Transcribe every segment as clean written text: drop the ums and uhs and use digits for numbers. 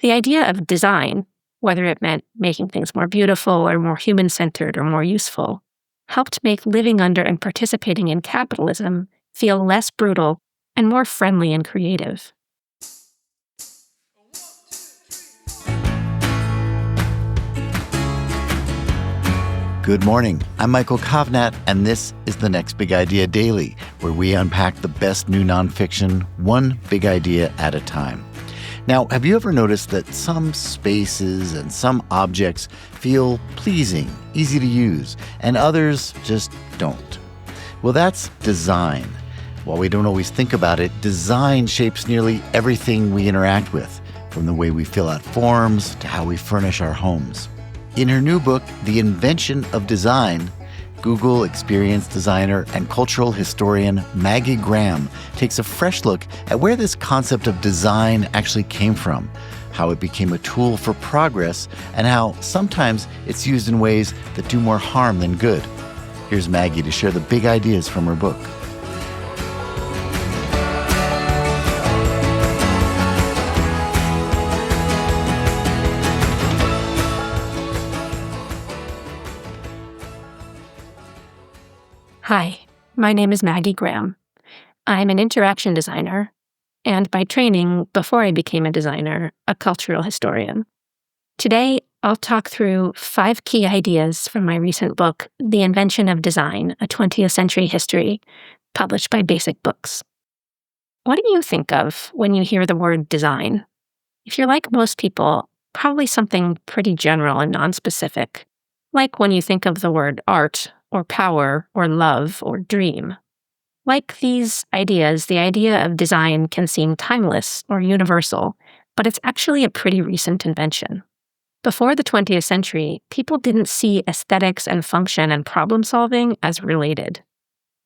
The idea of design, whether it meant making things more beautiful or more human-centered or more useful, helped make living under and participating in capitalism feel less brutal and more friendly and creative. Good morning. I'm Michael Kovnat, and this is the Next Big Idea Daily, where we unpack the best new nonfiction, one big idea at a time. Now, have you ever noticed that some spaces and some objects feel pleasing, easy to use, and others just don't? Well, that's design. While we don't always think about it, design shapes nearly everything we interact with, from the way we fill out forms to how we furnish our homes. In her new book, The Invention of Design, Google experience designer and cultural historian Maggie Graham takes a fresh look at where this concept of design actually came from, how it became a tool for progress, and how sometimes it's used in ways that do more harm than good. Here's Maggie to share the big ideas from her book. Hi, my name is Maggie Graham. I'm an interaction designer, and by training, before I became a designer, a cultural historian. Today, I'll talk through 5 key ideas from my recent book, The Invention of Design, A 20th Century History, published by Basic Books. What do you think of when you hear the word design? If you're like most people, probably something pretty general and nonspecific, like when you think of the word art, or power, or love, or dream. Like these ideas, the idea of design can seem timeless or universal, but it's actually a pretty recent invention. Before the 20th century, people didn't see aesthetics and function and problem solving as related.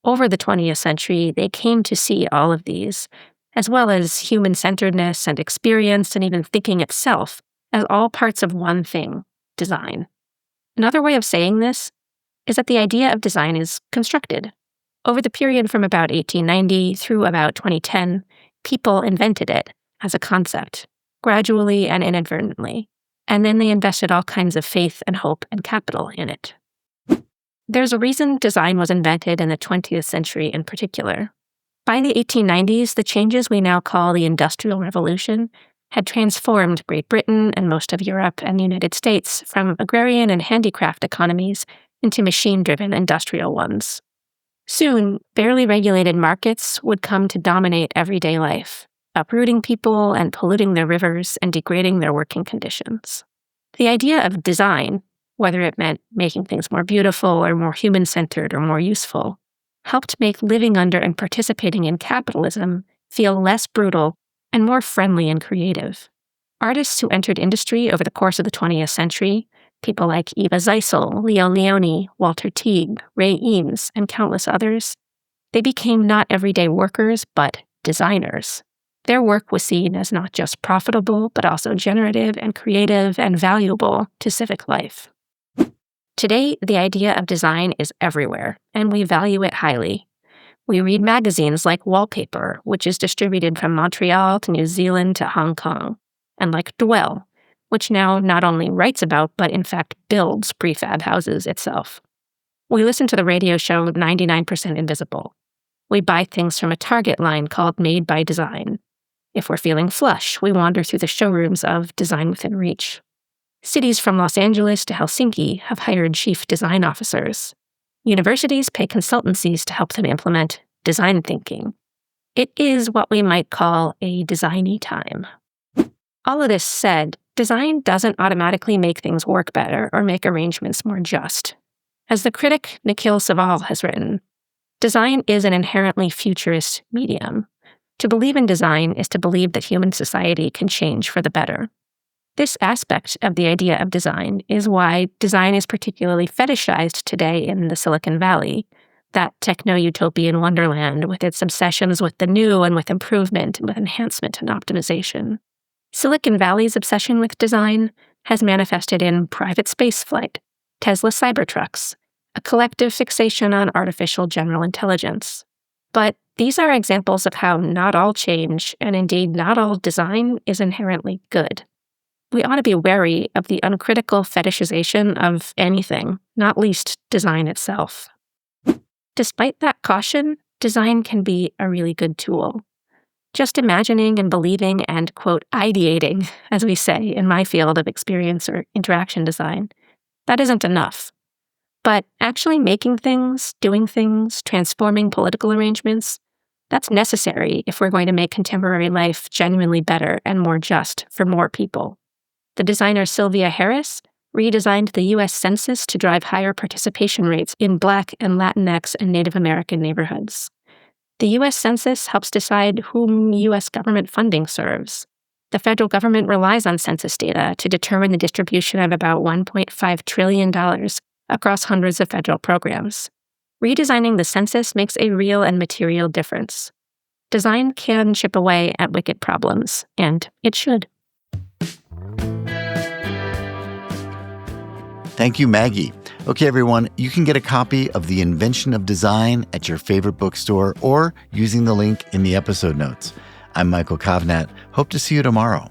Over the 20th century, they came to see all of these, as well as human-centeredness and experience and even thinking itself, as all parts of one thing, design. Another way of saying this is that the idea of design is constructed. Over the period from about 1890 through about 2010, people invented it as a concept, gradually and inadvertently, and then they invested all kinds of faith and hope and capital in it. There's a reason design was invented in the 20th century in particular. By the 1890s, the changes we now call the Industrial Revolution had transformed Great Britain and most of Europe and the United States from agrarian and handicraft economies into machine-driven industrial ones. Soon, barely regulated markets would come to dominate everyday life, uprooting people and polluting their rivers and degrading their working conditions. The idea of design, whether it meant making things more beautiful or more human-centered or more useful, helped make living under and participating in capitalism feel less brutal and more friendly and creative. Artists who entered industry over the course of the 20th century, people like Eva Zeisel, Leo Leone, Walter Teague, Ray Eames, and countless others, they became not everyday workers, but designers. Their work was seen as not just profitable, but also generative and creative and valuable to civic life. Today, the idea of design is everywhere, and we value it highly. We read magazines like Wallpaper, which is distributed from Montreal to New Zealand to Hong Kong, and like Dwell, which now not only writes about, but in fact builds prefab houses itself. We listen to the radio show 99% Invisible. We buy things from a Target line called Made by Design. If we're feeling flush, we wander through the showrooms of Design Within Reach. Cities from Los Angeles to Helsinki have hired chief design officers. Universities pay consultancies to help them implement design thinking. It is what we might call a designy time. All of this said, design doesn't automatically make things work better or make arrangements more just. As the critic Nikhil Saval has written, design is an inherently futurist medium. To believe in design is to believe that human society can change for the better. This aspect of the idea of design is why design is particularly fetishized today in the Silicon Valley, that techno-utopian wonderland with its obsessions with the new and with improvement and with enhancement and optimization. Silicon Valley's obsession with design has manifested in private spaceflight, Tesla Cybertrucks, a collective fixation on artificial general intelligence. But these are examples of how not all change, and indeed not all design, is inherently good. we ought to be wary of the uncritical fetishization of anything, not least design itself. Despite that caution, design can be a really good tool. Just imagining and believing and, quote, ideating, as we say in my field of experience or interaction design, that isn't enough. But actually making things, doing things, transforming political arrangements, that's necessary if we're going to make contemporary life genuinely better and more just for more people. The designer Sylvia Harris redesigned the U.S. Census to drive higher participation rates in Black and Latinx and Native American neighborhoods. The U.S. Census helps decide whom U.S. government funding serves. The federal government relies on census data to determine the distribution of about $1.5 trillion across hundreds of federal programs. Redesigning the census makes a real and material difference. Design can chip away at wicked problems, and it should. Thank you, Maggie. Okay, everyone, you can get a copy of The Invention of Design at your favorite bookstore or using the link in the episode notes. I'm Michael Kovnat. Hope to see you tomorrow.